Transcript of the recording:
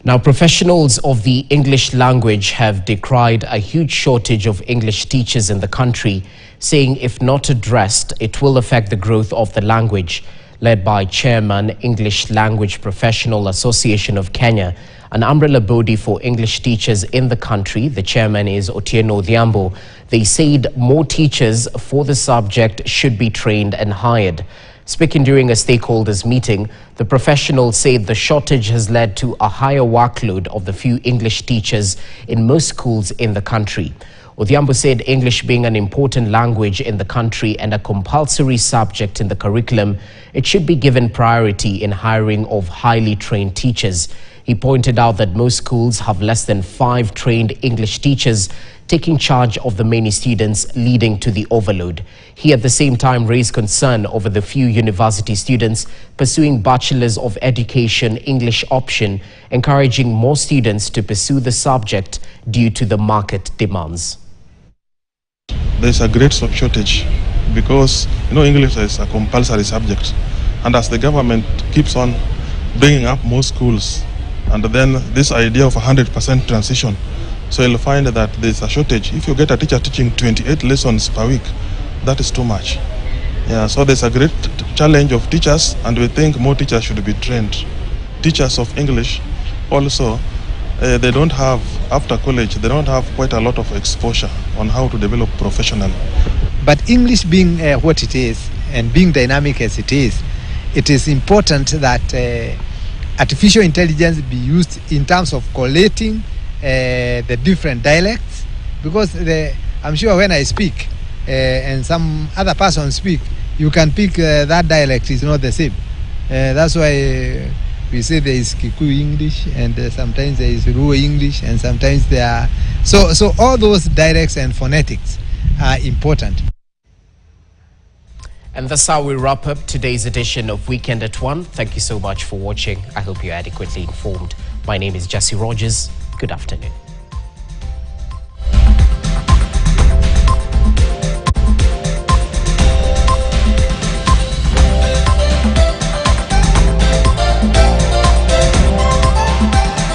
Now, professionals of the English language have decried a huge shortage of English teachers in the country, saying if not addressed, it will affect the growth of the language. Led by Chairman, English Language Professional Association of Kenya, an umbrella body for English teachers in the country, the chairman is Otieno Odhiambo. They said more teachers for the subject should be trained and hired. Speaking during a stakeholders meeting, the professional said the shortage has led to a higher workload of the few English teachers in most schools in the country. Odhiambo said English being an important language in the country and a compulsory subject in the curriculum, it should be given priority in hiring of highly trained teachers. He pointed out that most schools have less than 5 trained English teachers taking charge of the many students, leading to the overload. He at the same time raised concern over the few university students pursuing Bachelors of Education English option, encouraging more students to pursue the subject due to the market demands. There's a great shortage because, English is a compulsory subject. And as the government keeps on bringing up more schools, and then this idea of 100% transition, so you'll find that there's a shortage. If you get a teacher teaching 28 lessons per week, that is too much. Yeah, so there's a great challenge of teachers, and we think more teachers should be trained. Teachers of English also, they don't have, after college, they don't have quite a lot of exposure on how to develop professionally. But English being what it is, and being dynamic as it is important that artificial intelligence be used in terms of collating the different dialects, because I'm sure when I speak and some other person speak, you can pick that dialect is not the same. That's why we say there is Kikuyu English, and sometimes there is Luo English, and sometimes there are so all those dialects and phonetics are important. And that's how we wrap up today's edition of Weekend at 1. Thank you so much for watching. I hope you're adequately informed. My name is Jesse Rogers. Good afternoon.